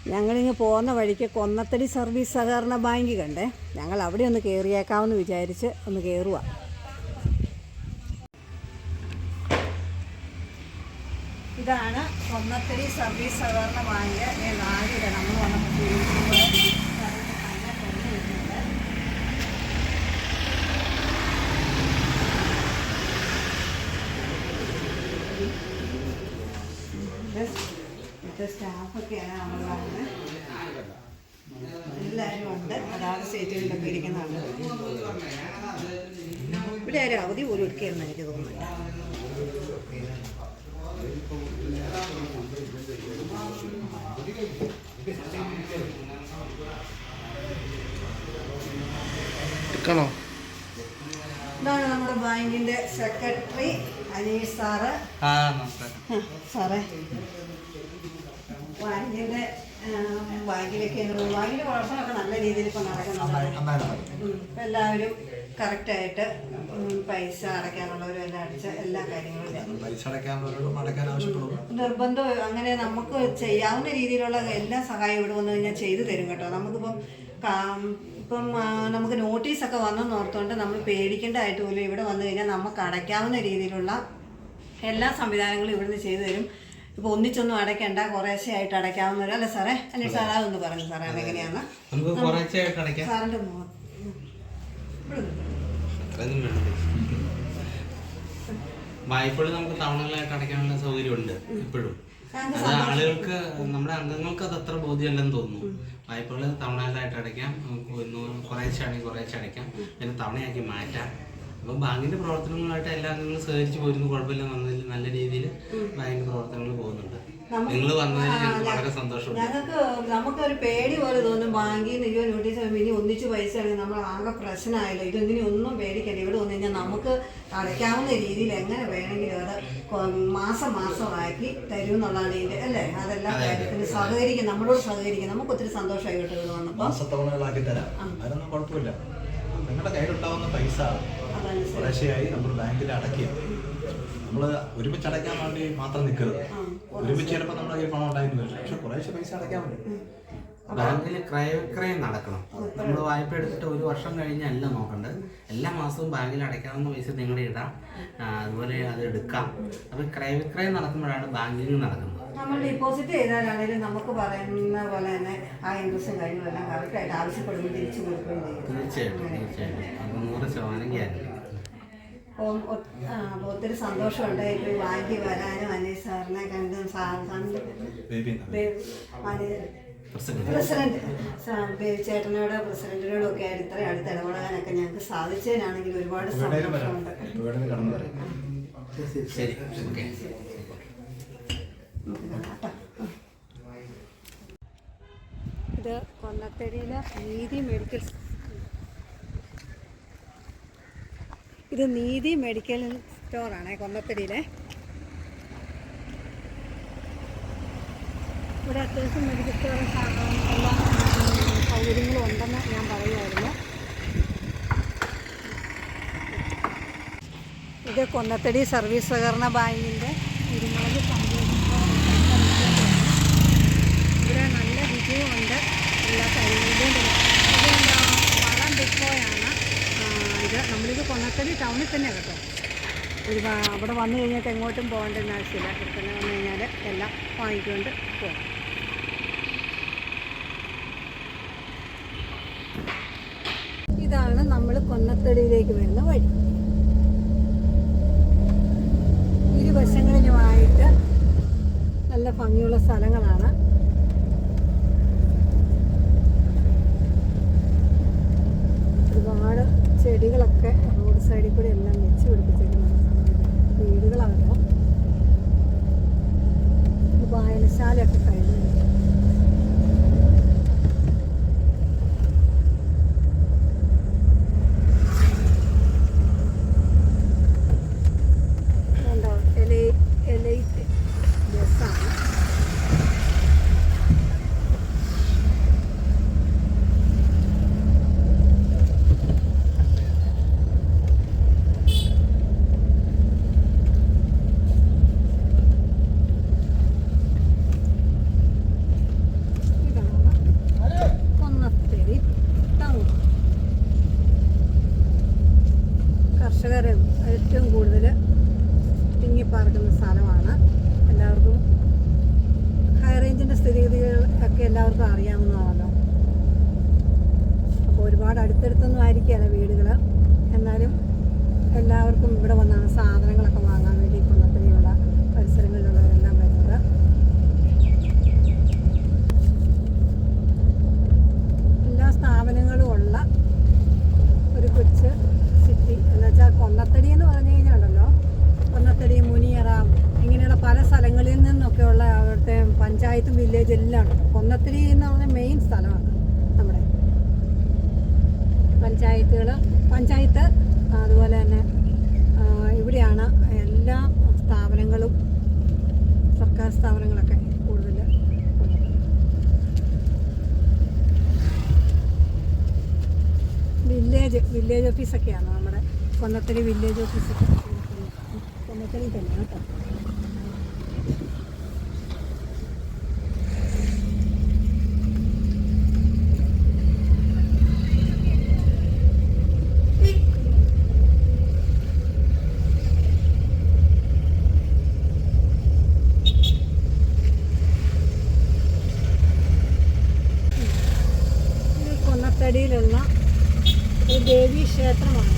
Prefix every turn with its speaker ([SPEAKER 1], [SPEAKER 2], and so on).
[SPEAKER 1] ഞങ്ങളിങ്ങ് പോകുന്ന വഴിക്ക് കൊന്നത്തടി സർവീസ് സഹകരണ ബാങ്ക് കണ്ടേ. ഞങ്ങൾ അവിടെ ഒന്ന് കയറിയേക്കാമെന്ന് വിചാരിച്ച് ഒന്ന് കയറുക. ഇതാണ് കൊന്നത്തടി സർവീസ് സഹകരണ ബാങ്ക്. നാലില നമ്മൾ വന്നപ്പോൾ സ്റ്റാഫൊക്കെയാണ് നമ്മൾ കാണുന്നത്. എല്ലാവരും ഉണ്ട്, അതാത് സ്റ്റേറ്റുകളിലൊക്കെ ഇരിക്കുന്നതാണ്. ഇവിടെ ആരും അവധി പോലും എടുക്കുകയെന്ന് എനിക്ക് തോന്നുന്നില്ല. ഇതാണ് നമ്മുടെ ബാങ്കിന്റെ സെക്രട്ടറി അനീഷ് സാറ്. സാറേ, ബാങ്കിലൊക്കെ ബാങ്കിന്റെ പ്രവർത്തനമൊക്കെ നല്ല രീതിയിൽ ഇപ്പം നടക്കുന്നുണ്ട്. ഇപ്പം എല്ലാവരും കറക്റ്റായിട്ട് പൈസ അടയ്ക്കാനുള്ളവരും എല്ലാം അടിച്ച എല്ലാ കാര്യങ്ങളും നിർബന്ധം അങ്ങനെ നമുക്ക് ചെയ്യാവുന്ന രീതിയിലുള്ള എല്ലാ സഹായം ഇവിടെ വന്നു കഴിഞ്ഞാൽ ചെയ്തു തരും കേട്ടോ. നമുക്കിപ്പം നമുക്ക് നോട്ടീസൊക്കെ വന്നെന്ന് ഓർത്തുകൊണ്ട് നമ്മൾ പേടിക്കേണ്ടതായിട്ട് പോലും ഇവിടെ വന്നു കഴിഞ്ഞാൽ നമുക്ക് അടയ്ക്കാവുന്ന രീതിയിലുള്ള എല്ലാ സംവിധാനങ്ങളും ഇവിടുന്ന് ചെയ്തു തരും. ഇപ്പോൾ ഒന്നിച്ചൊന്നും അടയ്ക്കേണ്ട, കുറേശ്ശെ ആയിട്ട് അടയ്ക്കാവുന്ന. അല്ല സാറേ, അല്ലെ സാർ അതൊന്ന് പറഞ്ഞു സാറേ, അതെങ്ങനെയാണ് സാറിൻ്റെ
[SPEAKER 2] വായ്പകൾ നമുക്ക് തവണകളായിട്ട് അടയ്ക്കാനുള്ള സൗകര്യമുണ്ട് ഇപ്പോഴും. അത് ആളുകൾക്ക്, നമ്മുടെ അംഗങ്ങൾക്ക് അത് അത്ര ബോധ്യമല്ലെന്ന് തോന്നുന്നു. വായ്പകൾ തവണകളായിട്ട് അടയ്ക്കാം, കുറേശ്ശെ ആണെങ്കിൽ കുറേശ്ശെ അടയ്ക്കാം, പിന്നെ തവണയാക്കി മാറ്റാം. അപ്പം ബാങ്കിന്റെ പ്രവർത്തനങ്ങളായിട്ട് എല്ലാ അംഗങ്ങളും സഹകരിച്ച് പോരുന്നു. കുഴപ്പമില്ല, നല്ല രീതിയിൽ ബാങ്കിന്റെ പ്രവർത്തനങ്ങൾ പോകുന്നുണ്ട്. നിങ്ങൾ വന്നതിൽ ഞങ്ങൾക്ക് വളരെ സന്തോഷമുണ്ട്.
[SPEAKER 1] നമുക്കൊരു പേടി പോലെ തോന്നും, ബാങ്കിൽ നിന്ന് നോട്ടീസ് ഇനി ഒന്നിച്ച് പൈസ ആണെങ്കിൽ നമ്മൾ ആകെ പ്രശ്നമായല്ലോ. ഇതൊന്നിനും ഒന്നും പേടിക്കണ്ട. ഇവിടെ വന്നു കഴിഞ്ഞാൽ നമുക്ക് അടയ്ക്കാവുന്ന രീതിയിൽ എങ്ങനെ വേണമെങ്കിലും അത് മാസമാക്കി തരും എന്നുള്ളതാണ് ഇതിൻ്റെ അല്ലേ. അതെല്ലാം കാര്യത്തിന് സഹകരിക്കും, നമ്മളോട് സഹകരിക്കും. നമുക്ക് ഒത്തിരി സന്തോഷമായി കേട്ടോ ഇവിടെ വന്നപ്പോൾ.
[SPEAKER 3] നിങ്ങളുടെ കയ്യിലുണ്ടാവുന്ന പൈസ കുറേശ്ശെയായി നമ്മൾ ബാങ്കിൽ അടയ്ക്കുക. നമ്മൾ ഒരുമിച്ച് അടയ്ക്കാൻ വേണ്ടി മാത്രം നിൽക്കരുത്. ഒരുമിച്ച് ചിലപ്പോൾ നമ്മുടെ കയ്യിൽ പണം ഉണ്ടായിരുന്നു, പക്ഷെ കുറേശ്ശെ പൈസ അടയ്ക്കാൻ വേണ്ടി
[SPEAKER 2] ബാങ്കിൽ ക്രയവിക്രയം നടക്കണം. നമ്മൾ വായ്പ എടുത്തിട്ട് ഒരു വർഷം കഴിഞ്ഞല്ല നോക്കേണ്ടത്. എല്ലാ മാസവും ബാങ്കിൽ അടയ്ക്കാവുന്ന പൈസ നിങ്ങളുടെ ഇടാം, അതുപോലെ അത് എടുക്കാം. അപ്പം ക്രയവിക്രയം നടക്കുമ്പോഴാണ് ബാങ്കിങ് നടക്കുന്നത്.
[SPEAKER 1] നമ്മൾ ഡിപ്പോസിറ്റ് ചെയ്താലാണെങ്കിലും നമുക്ക് പറയുന്ന പോലെ തന്നെ ആ ഇൻട്രസ്റ്റ് കാര്യങ്ങളെല്ലാം കറക്റ്റായിട്ട് ആവശ്യപ്പെടുമ്പോൾ തിരിച്ചു കൊടുക്കുകയും ചെയ്യും.
[SPEAKER 2] തീർച്ചയായിട്ടും അത് 100% ഗ്യാരണ്ടി.
[SPEAKER 1] ഒത്തിരി സന്തോഷമുണ്ട് ഇപ്പോൾ ബാങ്കിൽ വരാനും അനീഷ് സാറിനെ കണ്ടും പ്രസിഡന്റ് ചേട്ടനോട് പ്രസിഡന്റിനോടും ഒക്കെ ആയിട്ട് ഇത്രയും അടുത്ത് ഇടപെടാനൊക്കെ ഞങ്ങൾക്ക് സാധിച്ചതിനാണെങ്കിൽ ഒരുപാട് സന്തോഷമുണ്ട്. ഇത് കൊന്നത്തടിയിലെ നീതി മെഡിക്കൽ സ്റ്റോറാണ് കൊന്നത്തടിയിലെ. ഇവിടെ അത്യാവശ്യം മെഡിക്കൽ സ്റ്റോറും എല്ലാ സൗകര്യങ്ങളും ഉണ്ടെന്ന് ഞാൻ പറയുമായിരുന്നു. ഇത് കൊന്നത്തടി സർവീസ് സഹകരണ ബാങ്കിൻ്റെ ഇരുമുളക് ഇവിടെ നല്ല വിജയമുണ്ട് എല്ലാ കാര്യങ്ങളിലും. വളം ഡിപ്പോയാണ് ഇത്. നമ്മളിത് കൊന്നത്തടി ടൗണിൽ തന്നെ കേട്ടോ. അവിടെ വന്നു കഴിഞ്ഞിട്ട് എങ്ങോട്ടും പോകേണ്ടെന്ന് ആവശ്യമില്ല. ഇവിടെ തന്നെ വന്നു കഴിഞ്ഞാൽ എല്ലാം വാങ്ങിക്കൊണ്ട് പോകും. ഇതാണ് നമ്മൾ കൊന്നത്തടിയിലേക്ക് വരുന്ന വഴി. ഇരുവശങ്ങളിലുമായിട്ട് നല്ല ഭംഗിയുള്ള സ്ഥലങ്ങളാണ്. ഒരുപാട് ചെടികളൊക്കെ റോഡ് സൈഡിൽ കൂടി എല്ലാം വെച്ച് പിടിപ്പിച്ചിരിക്കുന്നത്. വീടുകളാണല്ലോ. വായനശാലയൊക്കെ കഴിഞ്ഞു. എലൈറ്റ് ബസ്സാണ്. ഇരിക്കുകയാണ് വീടുകൾ. എന്നാലും എല്ലാവർക്കും ഇവിടെ വന്നാണ് സാധനങ്ങളൊക്കെ വാങ്ങാൻ വേണ്ടി കൊന്നത്തടിയുള്ള പരിസരങ്ങളിലുള്ളവരെല്ലാം വരുന്നത്. എല്ലാ സ്ഥാപനങ്ങളും ഉള്ള ഒരു കൊച്ചു സിറ്റി എന്ന് വെച്ചാൽ കൊന്നത്തടി എന്ന് പറഞ്ഞു കഴിഞ്ഞാൽ ഉണ്ടല്ലോ, കൊന്നത്തടി, മുനിയറ ഇങ്ങനെയുള്ള പല സ്ഥലങ്ങളിൽ നിന്നൊക്കെയുള്ള അവിടുത്തെ പഞ്ചായത്തും വില്ലേജ് എല്ലാം ഉണ്ട്. കൊന്നത്തടി എന്ന് പറഞ്ഞാൽ മെയിൻ സ്ഥലമാണ് നമ്മുടെ പഞ്ചായത്ത്. അതുപോലെ തന്നെ ഇവിടെയാണ് എല്ലാ സ്ഥാപനങ്ങളും, സർക്കാർ സ്ഥാപനങ്ങളൊക്കെ കൂടുതൽ. വില്ലേജ് ഓഫീസൊക്കെയാണ് നമ്മുടെ കൊന്നത്തടി വില്ലേജ് ഓഫീസൊക്കെ കൊന്നത്തടി തന്നെ കേട്ടോ. കൊന്നത്തടിയിലുള്ള ഒരു ദേവീ ക്ഷേത്രമാണ്.